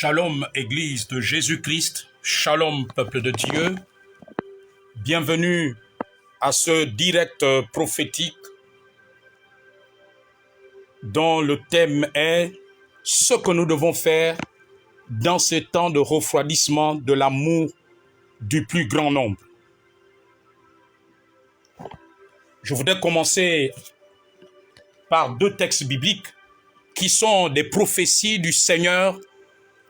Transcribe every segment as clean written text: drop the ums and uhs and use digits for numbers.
Shalom Église de Jésus-Christ, Shalom peuple de Dieu, bienvenue à ce direct prophétique dont le thème est ce que nous devons faire dans ces temps de refroidissement de l'amour du plus grand nombre. Je voudrais commencer par deux textes bibliques qui sont des prophéties du Seigneur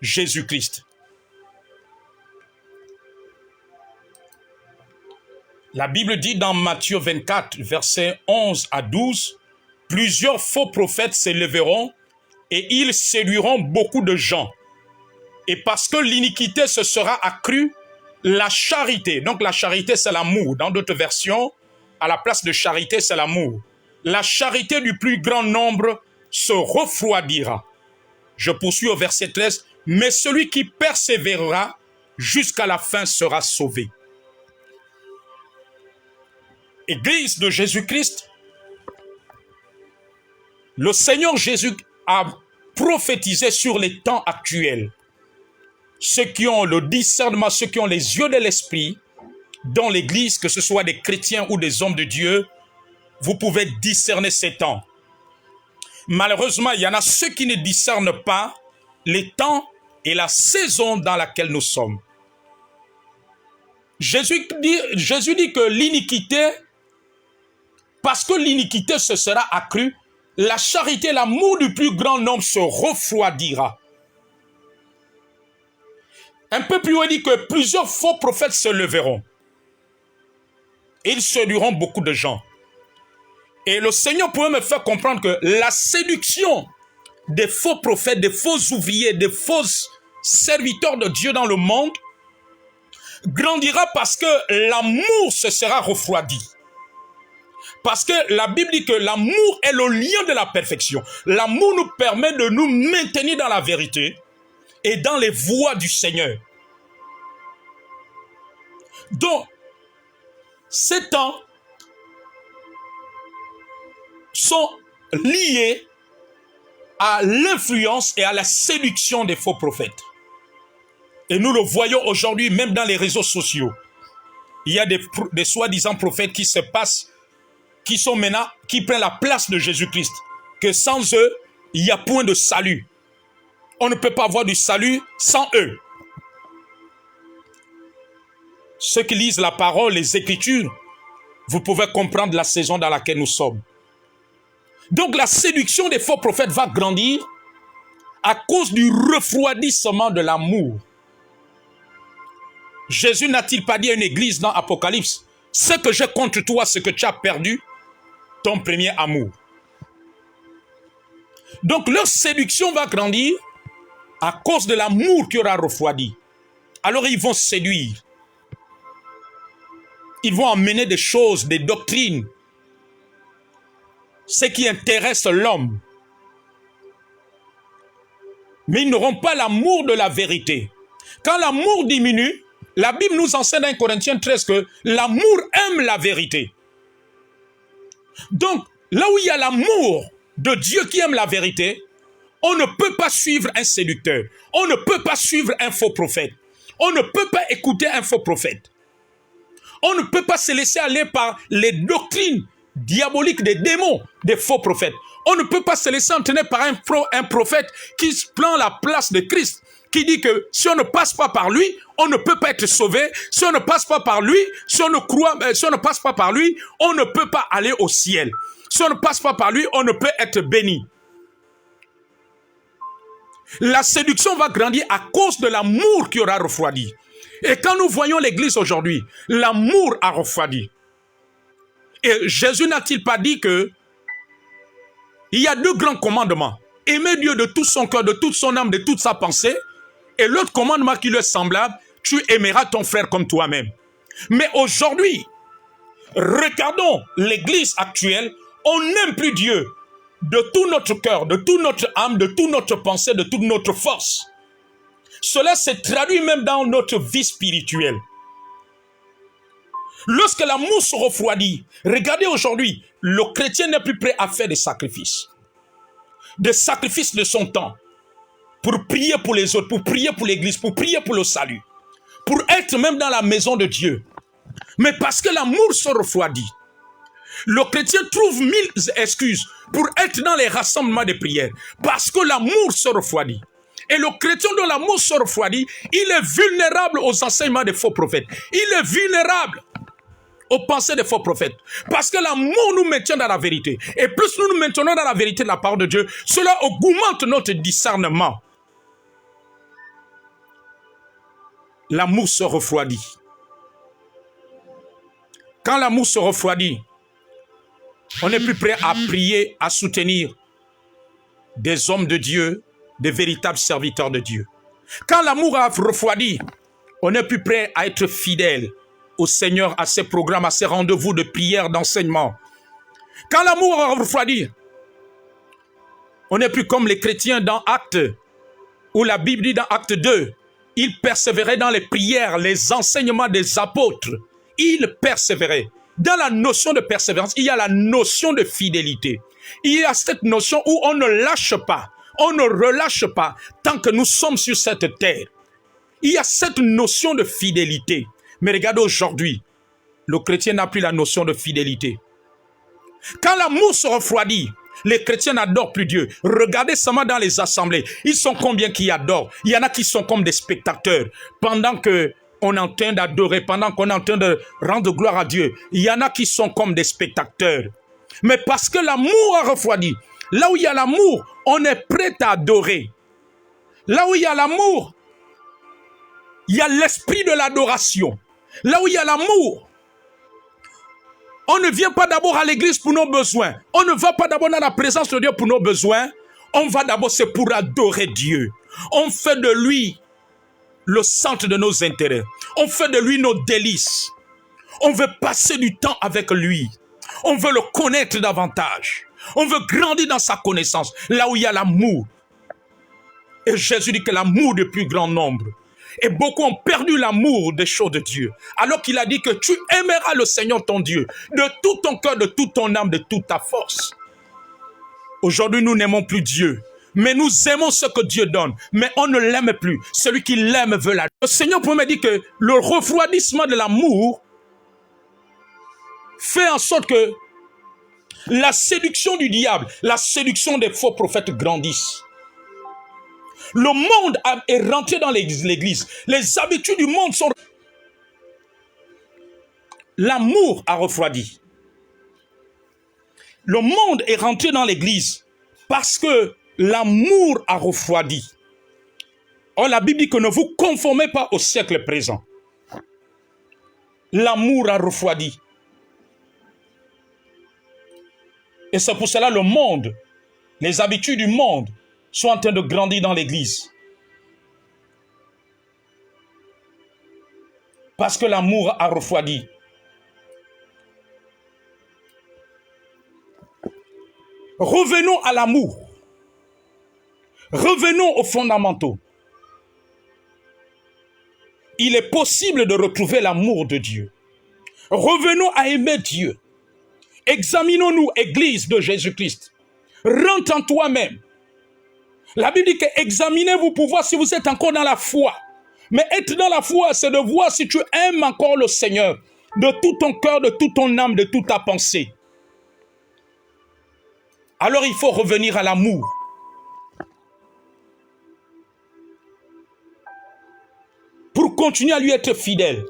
Jésus-Christ. La Bible dit dans Matthieu 24, versets 11 à 12, « Plusieurs faux prophètes s'élèveront et ils séduiront beaucoup de gens. Et parce que l'iniquité se sera accrue, la charité, donc la charité c'est l'amour, dans d'autres versions, à la place de charité c'est l'amour. La charité du plus grand nombre se refroidira. » Je poursuis au verset 13. « Mais celui qui persévérera jusqu'à la fin sera sauvé. » Église de Jésus-Christ, le Seigneur Jésus a prophétisé sur les temps actuels. Ceux qui ont le discernement, ceux qui ont les yeux de l'esprit, dans l'Église, que ce soit des chrétiens ou des hommes de Dieu, vous pouvez discerner ces temps. Malheureusement, il y en a ceux qui ne discernent pas les temps et la saison dans laquelle nous sommes. Jésus dit que l'iniquité, parce que l'iniquité se sera accrue, la charité, l'amour du plus grand nombre se refroidira. Un peu plus haut, il dit que plusieurs faux prophètes se leveront. Et ils séduiront beaucoup de gens. Et le Seigneur pouvait me faire comprendre que la séduction des faux prophètes, des faux ouvriers, des faux serviteurs de Dieu dans le monde grandira parce que l'amour se sera refroidi. Parce que la Bible dit que l'amour est le lien de la perfection. L'amour nous permet de nous maintenir dans la vérité et dans les voies du Seigneur. Donc, ces temps sont liés à l'influence et à la séduction des faux prophètes. Et nous le voyons aujourd'hui même dans les réseaux sociaux. Il y a des soi-disant prophètes qui se passent, qui sont maintenant, qui prennent la place de Jésus-Christ. Que sans eux, il n'y a point de salut. On ne peut pas avoir du salut sans eux. Ceux qui lisent la parole, les Écritures, vous pouvez comprendre la saison dans laquelle nous sommes. Donc la séduction des faux prophètes va grandir à cause du refroidissement de l'amour. Jésus n'a-t-il pas dit à une église dans Apocalypse, « Ce que j'ai contre toi, c'est que tu as perdu ton premier amour. » Donc leur séduction va grandir à cause de l'amour qui aura refroidi. Alors ils vont séduire. Ils vont emmener des choses, des doctrines, ce qui intéresse l'homme. Mais ils n'auront pas l'amour de la vérité. Quand l'amour diminue, la Bible nous enseigne dans 1 Corinthiens 13 que l'amour aime la vérité. Donc, là où il y a l'amour de Dieu qui aime la vérité, on ne peut pas suivre un séducteur. On ne peut pas suivre un faux prophète. On ne peut pas écouter un faux prophète. On ne peut pas se laisser aller par les doctrines diaboliques des démons, des faux prophètes. On ne peut pas se laisser entraîner par un prophète qui prend la place de Christ, qui dit que si on ne passe pas par lui, on ne peut pas être sauvé. Si on ne passe pas par lui, si on ne passe pas par lui, on ne peut pas aller au ciel. Si on ne passe pas par lui, on ne peut être béni. La séduction va grandir à cause de l'amour qui aura refroidi. Et quand nous voyons l'église aujourd'hui, l'amour a refroidi. Et Jésus n'a-t-il pas dit que il y a deux grands commandements. Aimer Dieu de tout son cœur, de toute son âme, de toute sa pensée. Et l'autre commandement qui lui est semblable, tu aimeras ton frère comme toi-même. Mais aujourd'hui, regardons l'église actuelle, on n'aime plus Dieu de tout notre cœur, de toute notre âme, de toute notre pensée, de toute notre force. Cela se traduit même dans notre vie spirituelle. Lorsque l'amour se refroidit, regardez aujourd'hui, le chrétien n'est plus prêt à faire des sacrifices de son temps. pour prier pour les autres, pour prier pour l'église, pour prier pour le salut, pour être même dans la maison de Dieu. Mais parce que l'amour se refroidit, le chrétien trouve 1000 excuses pour être dans les rassemblements de prière. Parce que l'amour se refroidit. Et le chrétien dont l'amour se refroidit, il est vulnérable aux enseignements des faux prophètes. Il est vulnérable aux pensées des faux prophètes. Parce que l'amour nous maintient dans la vérité. Et plus nous nous maintenons dans la vérité de la parole de Dieu, cela augmente notre discernement. L'amour se refroidit. Quand l'amour se refroidit, on n'est plus prêt à prier, à soutenir des hommes de Dieu, des véritables serviteurs de Dieu. Quand l'amour a refroidi, on n'est plus prêt à être fidèle au Seigneur, à ses programmes, à ses rendez-vous de prière, d'enseignement. Quand l'amour a refroidi, on n'est plus comme les chrétiens dans Actes, où la Bible dit dans Acte 2, ils persévéraient dans les prières, les enseignements des apôtres. Ils persévéraient. Dans la notion de persévérance, il y a la notion de fidélité. Il y a cette notion où on ne lâche pas, on ne relâche pas tant que nous sommes sur cette terre. Il y a cette notion de fidélité. Mais regardez aujourd'hui, le chrétien n'a plus la notion de fidélité. Quand l'amour se refroidit, les chrétiens n'adorent plus Dieu. Regardez seulement dans les assemblées. Ils sont combien qui adorent? Il y en a qui sont comme des spectateurs. Pendant que on est en train d'adorer, pendant qu'on est en train de rendre gloire à Dieu, il y en a qui sont comme des spectateurs. Mais parce que l'amour a refroidi, là où il y a l'amour, on est prêt à adorer. Là où il y a l'amour, il y a l'esprit de l'adoration. Là où il y a l'amour, on ne vient pas d'abord à l'église pour nos besoins. On ne va pas d'abord dans la présence de Dieu pour nos besoins. On va d'abord, c'est pour adorer Dieu. On fait de lui le centre de nos intérêts. On fait de lui nos délices. On veut passer du temps avec lui. On veut le connaître davantage. On veut grandir dans sa connaissance. Là où il y a l'amour. Et Jésus dit que l'amour du plus grand nombre. Et beaucoup ont perdu l'amour des choses de Dieu. Alors qu'il a dit que tu aimeras le Seigneur ton Dieu de tout ton cœur, de toute ton âme, de toute ta force. Aujourd'hui, nous n'aimons plus Dieu. Mais nous aimons ce que Dieu donne. Mais on ne l'aime plus. Celui qui l'aime veut la... Le Seigneur pour me dire que le refroidissement de l'amour fait en sorte que la séduction du diable, la séduction des faux prophètes grandissent. Le monde est rentré dans l'église. Les habitudes du monde sont... L'amour a refroidi. Le monde est rentré dans l'église parce que l'amour a refroidi. Or, la Bible dit que ne vous conformez pas au siècle présent. L'amour a refroidi. Et c'est pour cela le monde, les habitudes du monde, sont en train de grandir dans l'église. Parce que l'amour a refroidi. Revenons à l'amour. Revenons aux fondamentaux. Il est possible de retrouver l'amour de Dieu. Revenons à aimer Dieu. Examinons-nous, Église de Jésus-Christ. Rentre en toi-même. La Bible dit que examinez-vous pour voir si vous êtes encore dans la foi. Mais être dans la foi, c'est de voir si tu aimes encore le Seigneur de tout ton cœur, de toute ton âme, de toute ta pensée. Alors il faut revenir à l'amour. Pour continuer à lui être fidèle.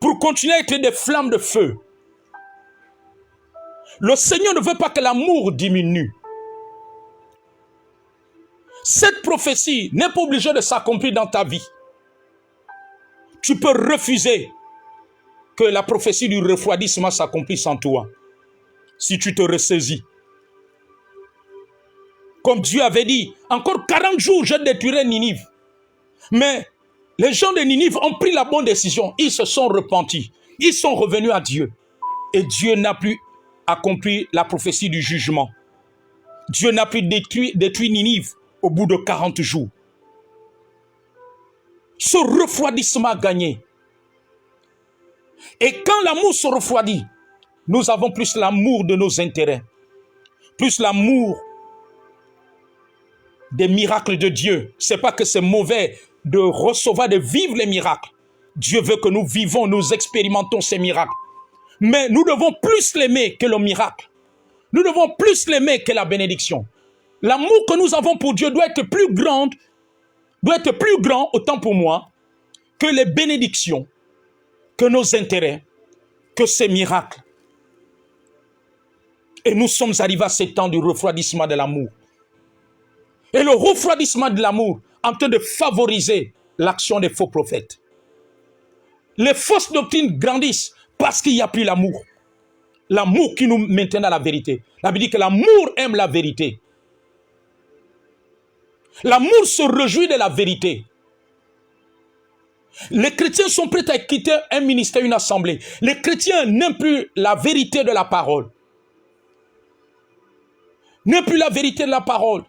Pour continuer à être des flammes de feu. Le Seigneur ne veut pas que l'amour diminue. Cette prophétie n'est pas obligée de s'accomplir dans ta vie. Tu peux refuser que la prophétie du refroidissement s'accomplisse en toi. Si tu te ressaisis. Comme Dieu avait dit, encore 40 jours, je détruirai Ninive. Mais les gens de Ninive ont pris la bonne décision. Ils se sont repentis. Ils sont revenus à Dieu. Et Dieu n'a plus accompli la prophétie du jugement. Dieu n'a plus détruit Ninive au bout de 40 jours. Ce refroidissement a gagné. Et quand l'amour se refroidit, nous avons plus l'amour de nos intérêts, plus l'amour des miracles de Dieu. C'est pas que c'est mauvais de recevoir, de vivre les miracles. Dieu veut que nous vivons, nous expérimentons ces miracles. Mais nous devons plus l'aimer que le miracle. Nous devons plus l'aimer que la bénédiction. L'amour que nous avons pour Dieu doit être plus grand, autant pour moi, que les bénédictions, que nos intérêts, que ces miracles. Et nous sommes arrivés à ce temps du refroidissement de l'amour. Et le refroidissement de l'amour en train de favoriser l'action des faux prophètes. Les fausses doctrines grandissent parce qu'il n'y a plus l'amour. L'amour qui nous maintient dans la vérité. La Bible dit que l'amour aime la vérité. L'amour se réjouit de la vérité. Les chrétiens sont prêts à quitter un ministère, une assemblée. Les chrétiens n'aiment plus la vérité de la parole. N'aiment plus la vérité de la parole.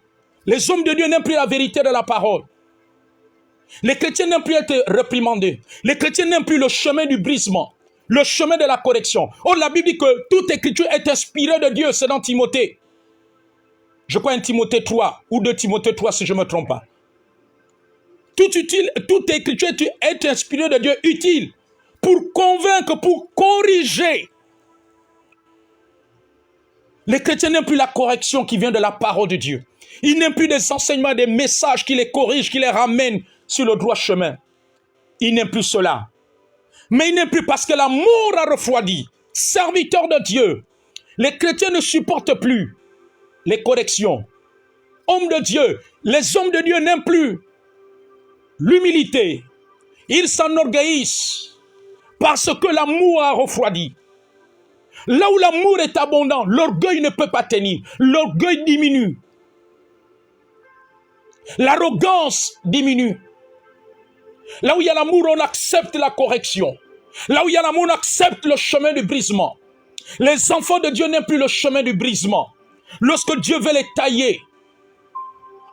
Les hommes de Dieu n'aiment plus la vérité de la parole. Les chrétiens n'aiment plus être réprimandés. Les chrétiens n'aiment plus le chemin du brisement, le chemin de la correction. Oh, la Bible dit que toute écriture est inspirée de Dieu, c'est dans Timothée. Je crois en Timothée 3 ou 2 Timothée 3 si je ne me trompe pas. Toute écriture est inspirée de Dieu, utile pour convaincre, pour corriger. Les chrétiens n'aiment plus la correction qui vient de la parole de Dieu. Ils n'aiment plus des enseignements, des messages qui les corrigent, qui les ramènent sur le droit chemin. Ils n'aiment plus cela. Mais ils n'aiment plus parce que l'amour a refroidi. Serviteurs de Dieu, les chrétiens ne supportent plus les corrections. Hommes de Dieu, les hommes de Dieu n'aiment plus l'humilité. Ils s'enorgueillissent parce que l'amour a refroidi. Là où l'amour est abondant, l'orgueil ne peut pas tenir. L'orgueil diminue. L'arrogance diminue. Là où il y a l'amour, on accepte la correction. Là où il y a l'amour, on accepte le chemin du brisement. Les enfants de Dieu n'aiment plus le chemin du brisement. Lorsque Dieu veut les tailler,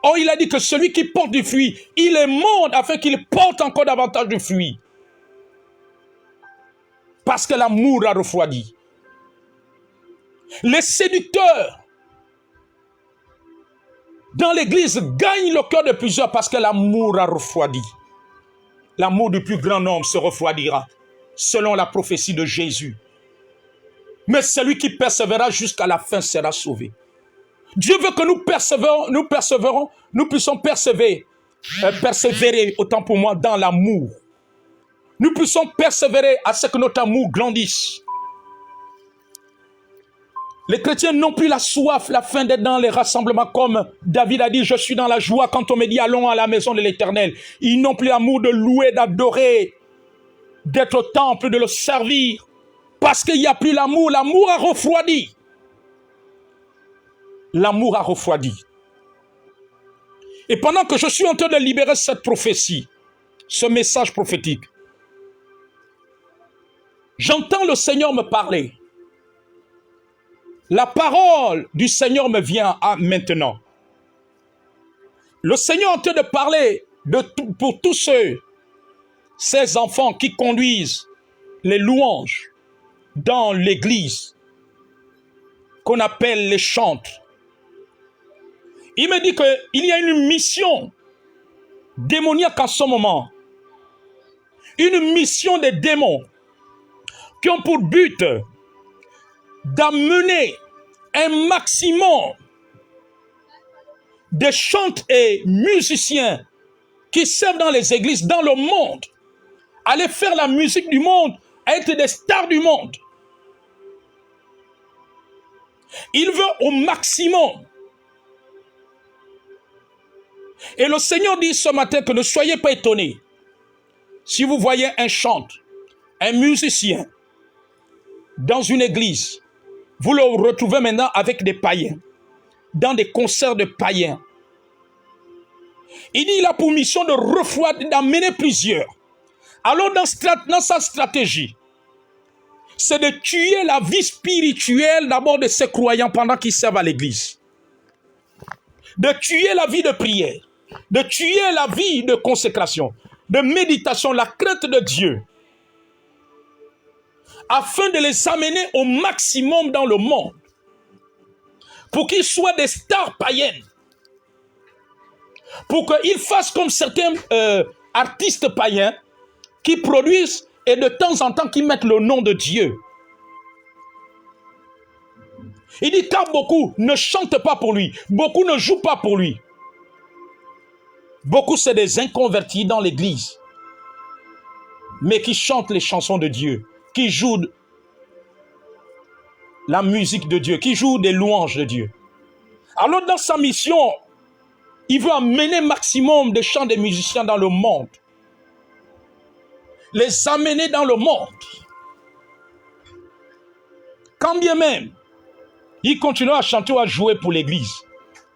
oh, il a dit que celui qui porte du fruit, il est mort afin qu'il porte encore davantage de fruit. Parce que l'amour a refroidi. Les séducteurs dans l'église gagnent le cœur de plusieurs parce que l'amour a refroidi. L'amour du plus grand nombre se refroidira, selon la prophétie de Jésus. Mais celui qui persévérera jusqu'à la fin sera sauvé. Dieu veut que nous puissions persévérer, autant pour moi, dans l'amour. Nous puissions persévérer à ce que notre amour grandisse. Les chrétiens n'ont plus la soif, la faim d'être dans les rassemblements comme David a dit, je suis dans la joie quand on me dit allons à la maison de l'Éternel. Ils n'ont plus l'amour de louer, d'adorer, d'être au temple, de le servir. Parce qu'il n'y a plus l'amour. L'amour a refroidi. L'amour a refroidi. Et pendant que je suis en train de libérer cette prophétie, ce message prophétique, j'entends le Seigneur me parler. La parole du Seigneur me vient à maintenant. Le Seigneur est en train de parler pour tous ces enfants qui conduisent les louanges dans l'église, qu'on appelle les chantres. Il me dit qu'il y a une mission démoniaque en ce moment. Une mission des démons qui ont pour but d'amener un maximum de chantres et musiciens qui servent dans les églises, dans le monde, aller faire la musique du monde, être des stars du monde. Il veut au maximum. Et le Seigneur dit ce matin que ne soyez pas étonnés. Si vous voyez un chanteur, un musicien dans une église, vous le retrouvez maintenant avec des païens, dans des concerts de païens. Il dit qu'il a pour mission de refroidir, d'amener plusieurs. Alors dans sa stratégie, c'est de tuer la vie spirituelle d'abord de ces croyants pendant qu'ils servent à l'église. De tuer la vie de prière, de tuer la vie de consécration, de méditation, la crainte de Dieu, afin de les amener au maximum dans le monde, pour qu'ils soient des stars païennes. pour qu'ils fassent comme certains artistes païens qui produisent et de temps en temps qui mettent le nom de Dieu. Il dit car beaucoup ne chantent pas pour lui, beaucoup ne jouent pas pour lui. Beaucoup c'est des inconvertis dans l'église, mais qui chantent les chansons de Dieu, qui jouent la musique de Dieu, qui jouent des louanges de Dieu. Alors dans sa mission, il veut amener maximum de chants des musiciens dans le monde. Les amener dans le monde. Quand bien même, il continue à chanter ou à jouer pour l'église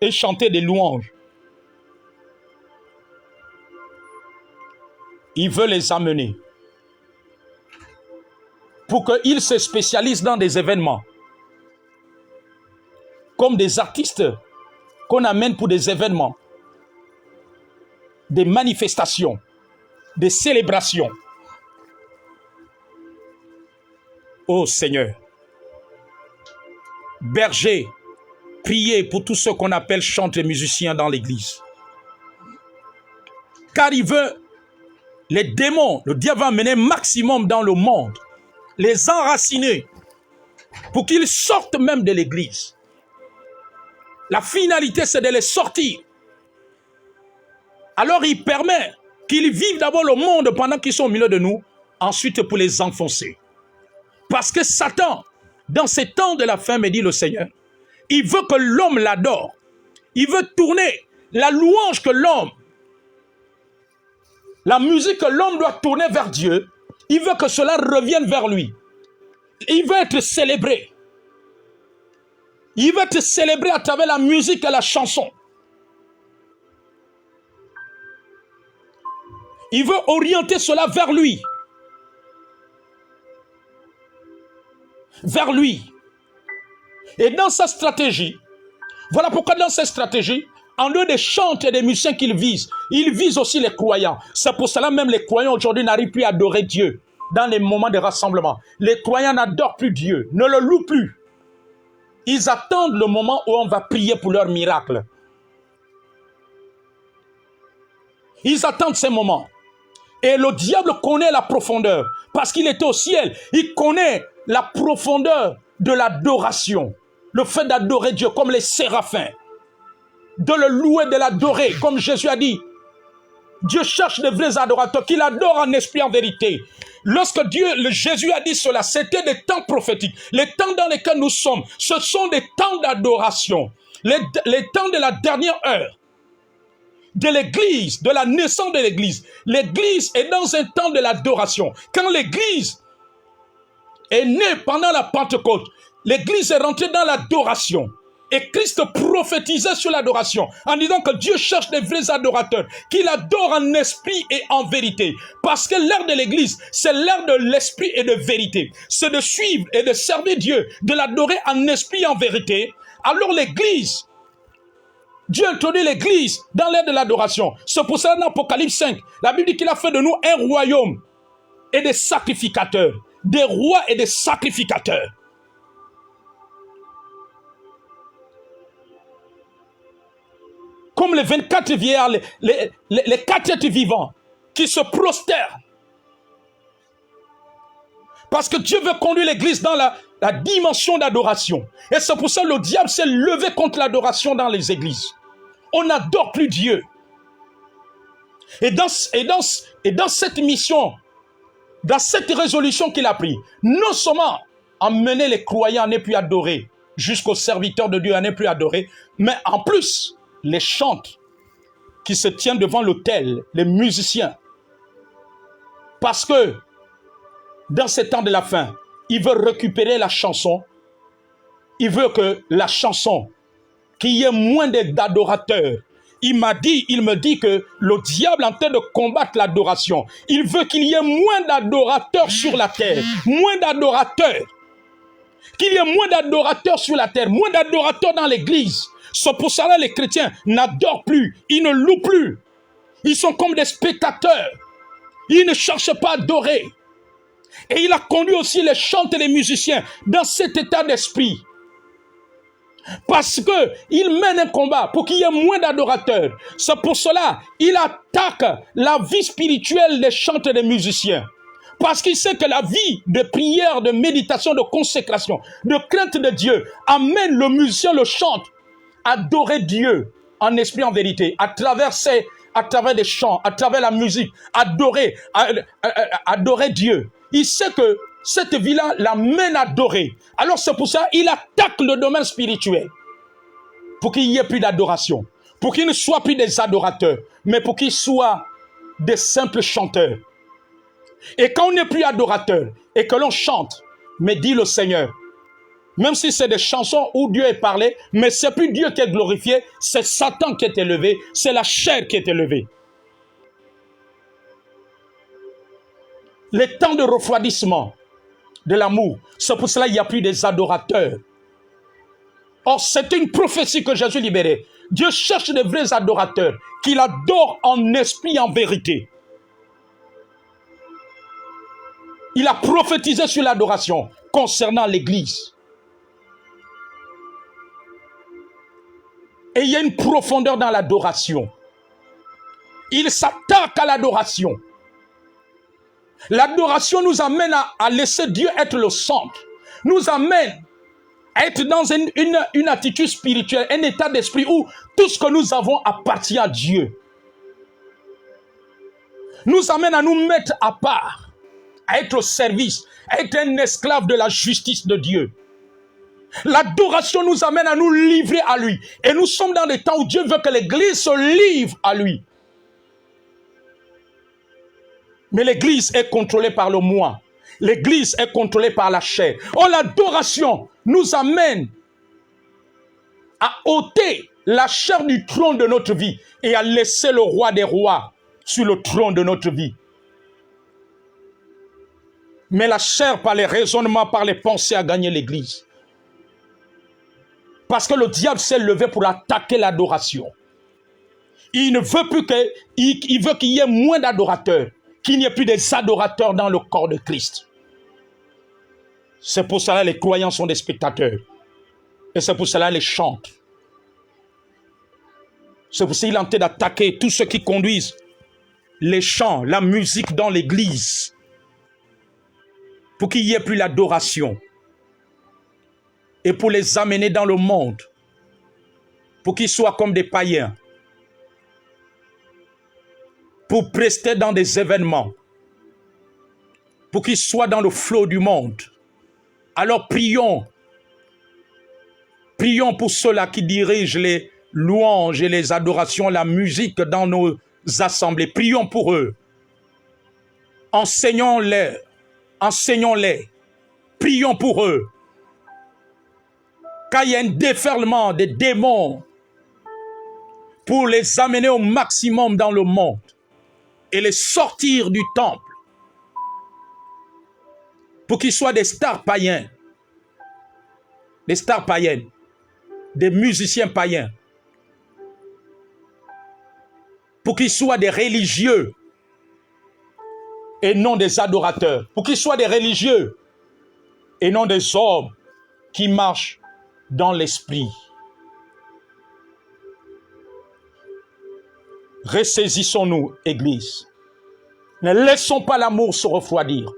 et chanter des louanges. Il veut les amener pour qu'ils se spécialisent dans des événements. Comme des artistes qu'on amène pour des événements, des manifestations, des célébrations. Ô Seigneur, berger, priez pour tous ceux qu'on appelle chanteurs et musiciens dans l'église. Car il veut, les démons, le diable va amener maximum dans le monde, les enraciner, pour qu'ils sortent même de l'église. La finalité, c'est de les sortir. Alors il permet qu'ils vivent d'abord le monde pendant qu'ils sont au milieu de nous, ensuite pour les enfoncer. Parce que Satan, dans ces temps de la fin, me dit le Seigneur, il veut que l'homme l'adore. Il veut tourner la louange que l'homme, la musique que l'homme doit tourner vers Dieu, il veut que cela revienne vers lui. Il veut être célébré. Il veut être célébré à travers la musique et la chanson. Il veut orienter cela vers lui. Vers lui. Et dans sa stratégie, voilà pourquoi dans cette stratégie, en lieu des chanteurs et des musiciens qu'il vise aussi les croyants. C'est pour cela même les croyants aujourd'hui n'arrivent plus à adorer Dieu dans les moments de rassemblement. Les croyants n'adorent plus Dieu, ne le louent plus. Ils attendent le moment où on va prier pour leur miracle. Ils attendent ces moments. Et le diable connaît la profondeur. Parce qu'il était au ciel. Il connaît la profondeur de l'adoration. Le fait d'adorer Dieu comme les séraphins. De le louer, de l'adorer. Comme Jésus a dit. Dieu cherche de vrais adorateurs qu'il adore en esprit, en vérité. Lorsque Jésus a dit cela, c'était des temps prophétiques. Les temps dans lesquels nous sommes, ce sont des temps d'adoration. Les temps de la dernière heure. De l'église, de la naissance de l'église. L'église est dans un temps de l'adoration. Quand l'église est née pendant la Pentecôte, l'église est rentrée dans l'adoration. Et Christ prophétisait sur l'adoration en disant que Dieu cherche des vrais adorateurs, qu'il adore en esprit et en vérité. Parce que l'ère de l'église, c'est l'ère de l'esprit et de vérité. C'est de suivre et de servir Dieu, de l'adorer en esprit et en vérité. Alors l'église, Dieu introduit l'église dans l'ère de l'adoration. C'est pour ça dans Apocalypse 5, la Bible dit qu'il a fait de nous un royaume et des sacrificateurs. Des rois et des sacrificateurs. Comme les 24 vieillards, les 4 êtres vivants qui se prostèrent. Parce que Dieu veut conduire l'église dans la dimension d'adoration. Et c'est pour ça que le diable s'est levé contre l'adoration dans les églises. On n'adore plus Dieu. Et dans cette mission, dans cette résolution qu'il a prise, non seulement emmener les croyants à ne plus adorer, jusqu'aux serviteurs de Dieu à ne plus adorer, mais en plus, les chantres qui se tiennent devant l'autel, les musiciens. Parce que dans ces temps de la fin, il veut récupérer la chanson. Il veut que la chanson, qu'il y ait moins d'adorateurs. Il me dit que le diable est en train de combattre l'adoration. Il veut qu'il y ait moins d'adorateurs sur la terre. Moins d'adorateurs. Qu'il y ait moins d'adorateurs sur la terre. Moins d'adorateurs dans l'église. C'est pour cela que les chrétiens n'adorent plus. Ils ne louent plus. Ils sont comme des spectateurs. Ils ne cherchent pas à adorer. Et il a conduit aussi les chanteurs et les musiciens dans cet état d'esprit. Parce qu'il mène un combat pour qu'il y ait moins d'adorateurs. C'est pour cela qu'il attaque la vie spirituelle des chanteurs et des musiciens. Parce qu'il sait que la vie de prière, de méditation, de consécration, de crainte de Dieu amène le musicien, le chante, à adorer Dieu en esprit, en vérité, à travers des chants, à travers la musique, adorer Dieu. Il sait que cette vie-là l'amène à adorer. Alors c'est pour ça qu'il attaque le domaine spirituel. Pour qu'il n'y ait plus d'adoration. Pour qu'il ne soit plus des adorateurs. Mais pour qu'ils soient des simples chanteurs. Et quand on n'est plus adorateur et que l'on chante, mais dit le Seigneur, même si c'est des chansons où Dieu est parlé, mais c'est plus Dieu qui est glorifié, c'est Satan qui est élevé, c'est la chair qui est élevée. Les temps de refroidissement de l'amour, c'est pour cela qu'il n'y a plus des adorateurs. Or, c'est une prophétie que Jésus libérait. Dieu cherche des vrais adorateurs, qu'il adore en esprit et en vérité. Il a prophétisé sur l'adoration concernant l'Église. Et il y a une profondeur dans l'adoration. Il s'attaque à l'adoration. L'adoration nous amène à laisser Dieu être le centre. Nous amène à être dans une attitude spirituelle, un état d'esprit où tout ce que nous avons appartient à Dieu. Nous amène à nous mettre à part, à être au service, à être un esclave de la justice de Dieu. L'adoration nous amène à nous livrer à lui. Et nous sommes dans des temps où Dieu veut que l'Église se livre à lui. Mais l'Église est contrôlée par le moi. L'Église est contrôlée par la chair. Oh, l'adoration nous amène à ôter la chair du trône de notre vie et à laisser le roi des rois sur le trône de notre vie. Mais la chair, par les raisonnements, par les pensées, a gagné l'Église. Parce que le diable s'est levé pour attaquer l'adoration. Il ne veut plus il veut qu'il y ait moins d'adorateurs, qu'il n'y ait plus des adorateurs dans le corps de Christ. C'est pour cela que les croyants sont des spectateurs. Et c'est pour cela qu'ils chantent. C'est pour cela qu'il est en train d'attaquer tous ceux qui conduisent les chants, la musique dans l'église. Pour qu'il n'y ait plus l'adoration. Et pour les amener dans le monde. Pour qu'ils soient comme des païens. Pour prester dans des événements. Pour qu'ils soient dans le flot du monde. Alors prions. Prions pour ceux-là qui dirigent les louanges et les adorations, la musique dans nos assemblées. Prions pour eux. Enseignons-les. Enseignons-les. Prions pour eux. Car il y a un déferlement des démons pour les amener au maximum dans le monde et les sortir du temple pour qu'ils soient des stars païens, des stars païennes, des musiciens païens, pour qu'ils soient des religieux et non des adorateurs, pour qu'ils soient des religieux et non des hommes qui marchent dans l'esprit. Ressaisissons-nous, Église. Ne laissons pas l'amour se refroidir.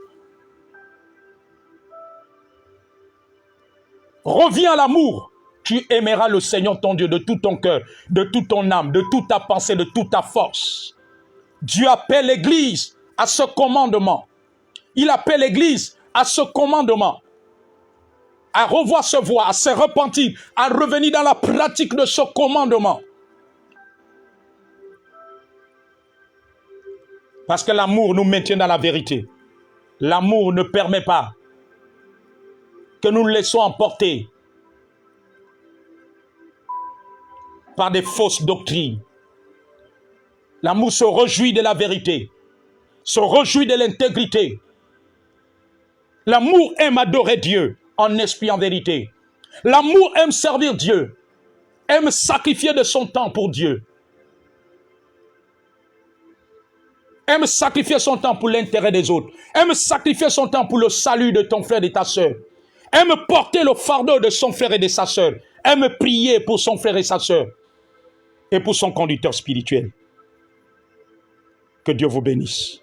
Reviens à l'amour. Tu aimeras le Seigneur ton Dieu de tout ton cœur, de toute ton âme, de toute ta pensée, de toute ta force. Dieu appelle l'Église à ce commandement. Il appelle l'Église à ce commandement. À revoir ce voie, à se repentir, à revenir dans la pratique de ce commandement. Parce que l'amour nous maintient dans la vérité. L'amour ne permet pas que nous nous laissons emporter par des fausses doctrines. L'amour se réjouit de la vérité, se réjouit de l'intégrité. L'amour aime adorer Dieu en esprit, en vérité. L'amour aime servir Dieu, aime sacrifier de son temps pour Dieu. Aime sacrifier son temps pour l'intérêt des autres. Aime sacrifier son temps pour le salut de ton frère et de ta sœur. Aime porter le fardeau de son frère et de sa sœur. aime prier pour son frère et sa sœur et pour son conducteur spirituel. Que Dieu vous bénisse.